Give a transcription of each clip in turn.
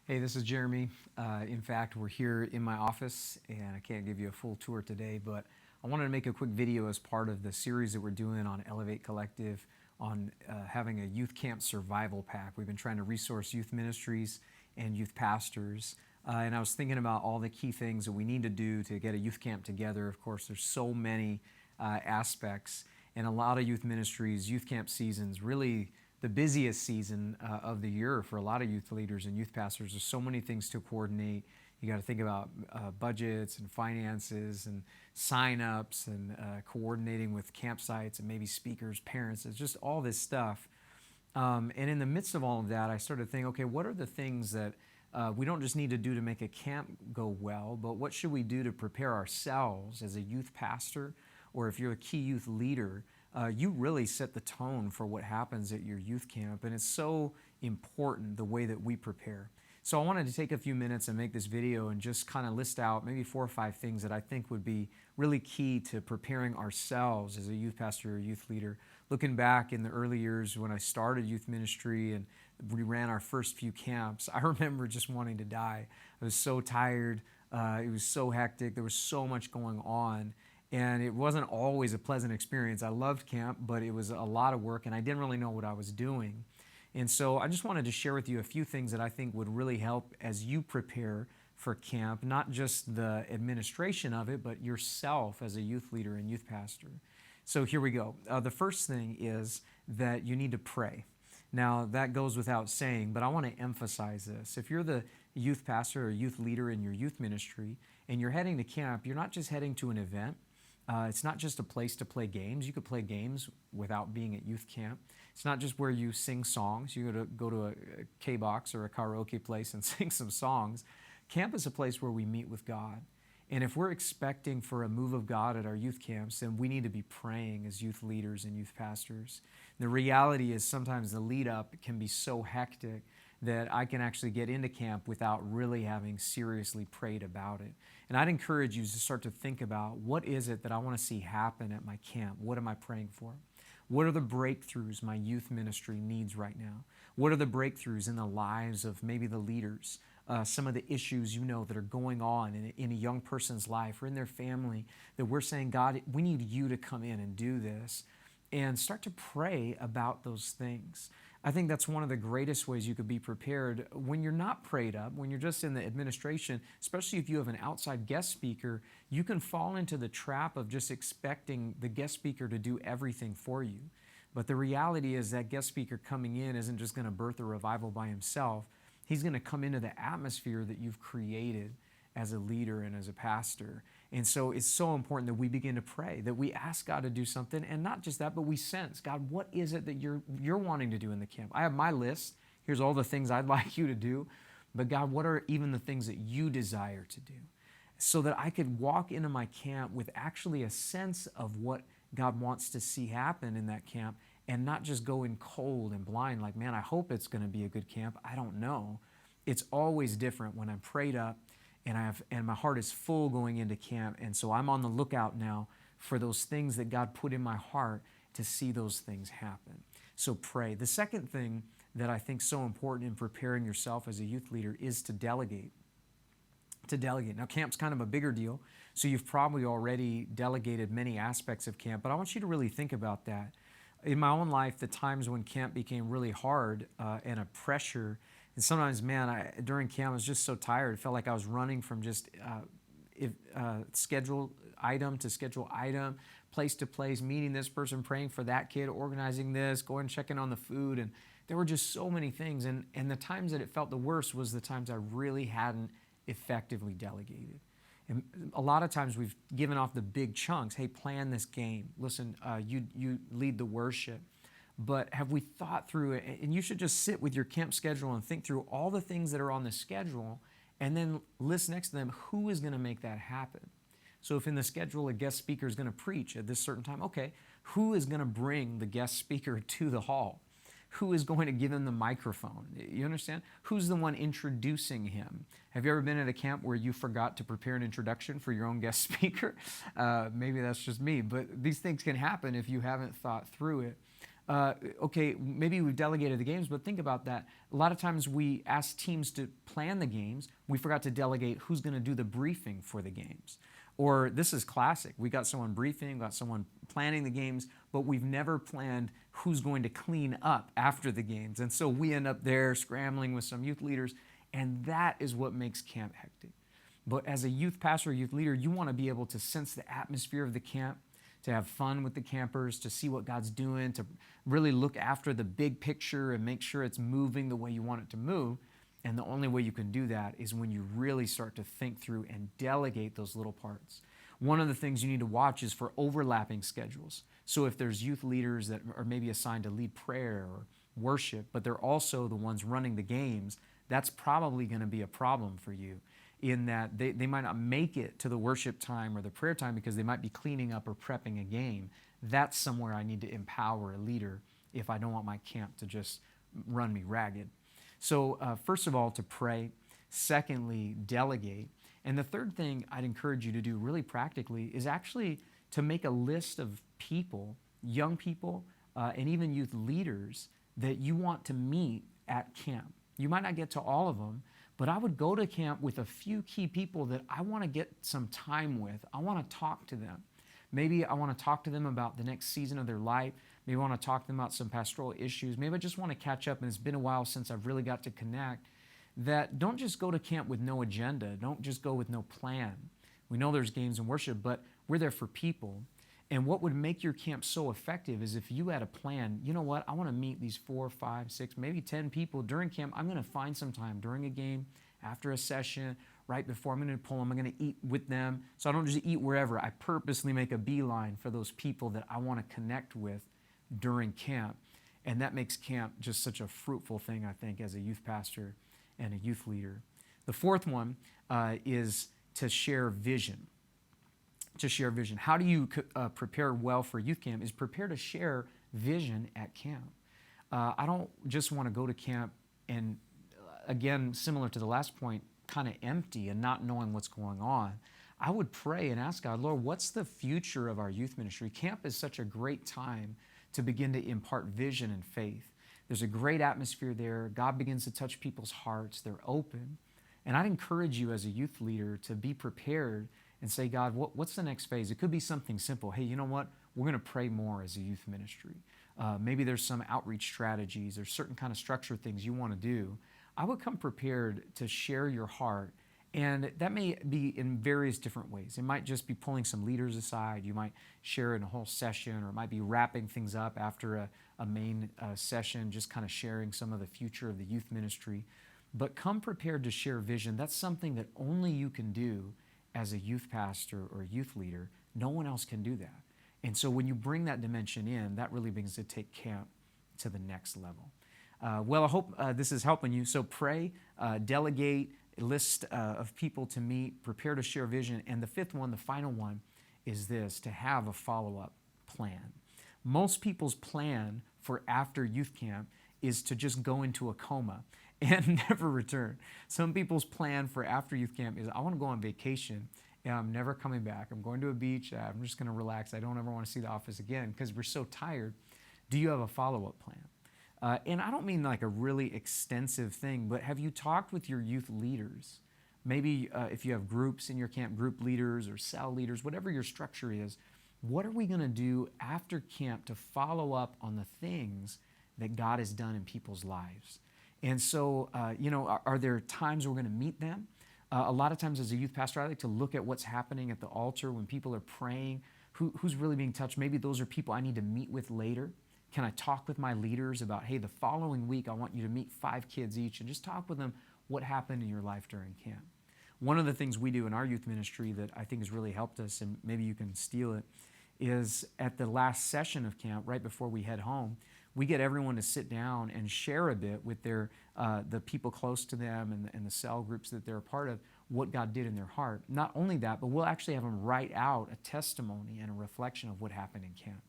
Hey, this is Jeremy. In fact, we're here in my office, and I can't give you a full tour today, but I wanted to make a quick video as part of the series that we're doing on Elevate Collective on having a youth camp survival pack. We've been trying to resource youth ministries and youth pastors, and I was thinking about all the key things that we need to do to get a youth camp together. Of course, there's so many aspects, and a lot of youth ministries, youth camp seasons, really the busiest season of the year for a lot of youth leaders and youth pastors. There's so many things to coordinate. You got to think about budgets and finances and sign-ups and coordinating with campsites and maybe speakers, parents. It's just all this stuff. And in the midst of all of that, I started thinking, okay, what are the things that we don't just need to do to make a camp go well, but what should we do to prepare ourselves as a youth pastor, or if you're a key youth leader, you really set the tone for what happens at your youth camp, and it's so important the way that we prepare. So I wanted to take a few minutes and make this video and just kind of list out maybe 4 or 5 things that I think would be really key to preparing ourselves as a youth pastor or youth leader. Looking back in the early years when I started youth ministry and we ran our first few camps, I remember just wanting to die. I was so tired. It was so hectic. There was so much going on. And it wasn't always a pleasant experience. I loved camp, but it was a lot of work, and I didn't really know what I was doing. And so I just wanted to share with you a few things that I think would really help as you prepare for camp, not just the administration of it, but yourself as a youth leader and youth pastor. So here we go. The first thing is that you need to pray. Now, that goes without saying, but I want to emphasize this. If you're the youth pastor or youth leader in your youth ministry and you're heading to camp, you're not just heading to an event. It's not just a place to play games. You could play games without being at youth camp. It's not just where you sing songs. You go to a K-box or a karaoke place and sing some songs. Camp is a place where we meet with God. And if we're expecting for a move of God at our youth camps, then we need to be praying as youth leaders and youth pastors. The reality is sometimes the lead up can be so hectic that I can actually get into camp without really having seriously prayed about it. And I'd encourage you to start to think about, what is it that I want to see happen at my camp? What am I praying for? What are the breakthroughs my youth ministry needs right now? What are the breakthroughs in the lives of maybe the leaders? Some of the issues that are going on in a young person's life or in their family that we're saying, God, we need you to come in and do this, and start to pray about those things. I think that's one of the greatest ways you could be prepared when you're not prayed up, when you're just in the administration, especially if you have an outside guest speaker. You can fall into the trap of just expecting the guest speaker to do everything for you. But the reality is that guest speaker coming in isn't just going to birth a revival by himself. He's going to come into the atmosphere that you've created as a leader and as a pastor. And so it's so important that we begin to pray, that we ask God to do something, and not just that, but we sense, God, what is it that you're wanting to do in the camp? I have my list. Here's all the things I'd like you to do. But God, what are even the things that you desire to do? So that I could walk into my camp with actually a sense of what God wants to see happen in that camp, and not just go in cold and blind like, man, I hope it's going to be a good camp. I don't know. It's always different when I'm prayed up and my heart is full going into camp. And so I'm on the lookout now for those things that God put in my heart to see those things happen. So pray. The second thing that I think is so important in preparing yourself as a youth leader is to delegate. Now, camp's kind of a bigger deal, so you've probably already delegated many aspects of camp, but I want you to really think about that. In my own life, the times when camp became really hard and a pressure, and sometimes, man, during camp I was just so tired. It felt like I was running from just schedule item to schedule item, place to place, meeting this person, praying for that kid, organizing this, going and checking on the food, and there were just so many things. And the times that it felt the worst was the times I really hadn't effectively delegated. And a lot of times we've given off the big chunks. Hey, plan this game. Listen, you lead the worship. But have we thought through it? And you should just sit with your camp schedule and think through all the things that are on the schedule, and then list next to them, who is going to make that happen? So if in the schedule a guest speaker is going to preach at this certain time, okay, who is going to bring the guest speaker to the hall? Who is going to give him the microphone? You understand? Who's the one introducing him? Have you ever been at a camp where you forgot to prepare an introduction for your own guest speaker? Maybe that's just me, but these things can happen if you haven't thought through it. Okay, maybe we've delegated the games, but think about that. A lot of times we ask teams to plan the games. We forgot to delegate who's going to do the briefing for the games. Or this is classic. We got someone briefing, got someone planning the games, but we've never planned who's going to clean up after the games. And so we end up there scrambling with some youth leaders, and that is what makes camp hectic. But as a youth pastor, youth leader, you want to be able to sense the atmosphere of the camp, to have fun with the campers, to see what God's doing, to really look after the big picture and make sure it's moving the way you want it to move. And the only way you can do that is when you really start to think through and delegate those little parts. One of the things you need to watch is for overlapping schedules. So if there's youth leaders that are maybe assigned to lead prayer or worship, but they're also the ones running the games, that's probably going to be a problem for you, in that they might not make it to the worship time or the prayer time because they might be cleaning up or prepping a game. That's somewhere I need to empower a leader if I don't want my camp to just run me ragged. So first of all, to pray. Secondly, delegate. And the third thing I'd encourage you to do really practically is actually to make a list of people, young people, and even youth leaders that you want to meet at camp. You might not get to all of them, but I would go to camp with a few key people that I want to get some time with. I want to talk to them. Maybe I want to talk to them about the next season of their life. Maybe I want to talk to them about some pastoral issues. Maybe I just want to catch up, and it's been a while since I've really got to connect. That don't just go to camp with no agenda. Don't just go with no plan. We know there's games and worship, but we're there for people. And what would make your camp so effective is if you had a plan. You know what? I want to meet these 4, 5, 6, maybe 10 people during camp. I'm going to find some time during a game, after a session, right before I'm going to pull them. I'm going to eat with them. So I don't just eat wherever. I purposely make a beeline for those people that I want to connect with during camp. And that makes camp just such a fruitful thing, I think, as a youth pastor and a youth leader. The fourth one is to share vision. To share vision. How do you prepare well for youth camp? Is prepare to share vision at camp. I don't just want to go to camp and, again, similar to the last point, kind of empty and not knowing what's going on. I would pray and ask God, Lord, what's the future of our youth ministry? Camp is such a great time to begin to impart vision and faith. There's a great atmosphere there. God begins to touch people's hearts. They're open. And I'd encourage you as a youth leader to be prepared and say, God, what's the next phase? It could be something simple. Hey, you know what? We're going to pray more as a youth ministry. Maybe there's some outreach strategies or certain kind of structured things you want to do. I would come prepared to share your heart. And that may be in various different ways. It might just be pulling some leaders aside. You might share in a whole session, or it might be wrapping things up after a main session, just kind of sharing some of the future of the youth ministry. But come prepared to share vision. That's something that only you can do as a youth pastor or youth leader. No one else can do that. And so when you bring that dimension in, that really begins to take camp to the next level. Well, I hope this is helping you. So pray, delegate, a list of people to meet, prepare to share vision. And the fifth one, the final one, is this: to have a follow-up plan. Most people's plan for after youth camp is to just go into a coma and never return. Some people's plan for after youth camp is, I want to go on vacation and I'm never coming back. I'm going to a beach. I'm just going to relax. I don't ever want to see the office again because we're so tired. Do you have a follow-up plan? And I don't mean like a really extensive thing, but have you talked with your youth leaders? Maybe if you have groups in your camp, group leaders or cell leaders, whatever your structure is, what are we going to do after camp to follow up on the things that God has done in people's lives? And so, are there times we're going to meet them? A lot of times as a youth pastor, I like to look at what's happening at the altar when people are praying, who's really being touched. Maybe those are people I need to meet with later. Can I talk with my leaders about, hey, the following week I want you to meet 5 kids each, and just talk with them what happened in your life during camp. One of the things we do in our youth ministry that I think has really helped us, and maybe you can steal it, is at the last session of camp, right before we head home, we get everyone to sit down and share a bit with their the people close to them and the cell groups that they're a part of, what God did in their heart. Not only that, but we'll actually have them write out a testimony and a reflection of what happened in camp.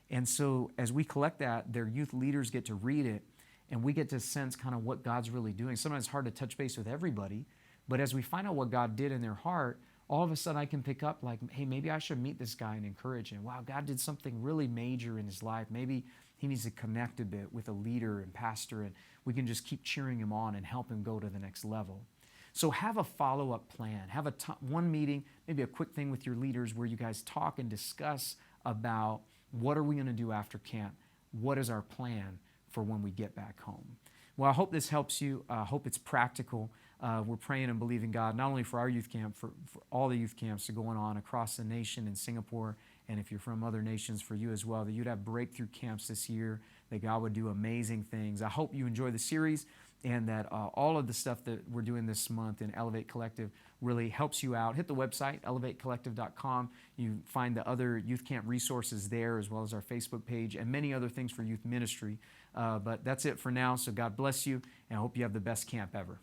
And so as we collect that, their youth leaders get to read it, and we get to sense kind of what God's really doing. Sometimes it's hard to touch base with everybody, but as we find out what God did in their heart, all of a sudden I can pick up like, hey, maybe I should meet this guy and encourage him. Wow, God did something really major in his life. Maybe He needs to connect a bit with a leader and pastor, and we can just keep cheering him on and help him go to the next level. So have a follow-up plan. Have one meeting, maybe a quick thing with your leaders where you guys talk and discuss about what are we going to do after camp? What is our plan for when we get back home? Well, I hope this helps you. I hope it's practical. We're praying and believing God, not only for our youth camp, for all the youth camps that are going on across the nation in Singapore, and if you're from other nations, for you as well, that you'd have breakthrough camps this year, that God would do amazing things. I hope you enjoy the series, and that all of the stuff that we're doing this month in Elevate Collective really helps you out. Hit the website, elevatecollective.com. You find the other youth camp resources there, as well as our Facebook page and many other things for youth ministry. But that's it for now, so God bless you, and I hope you have the best camp ever.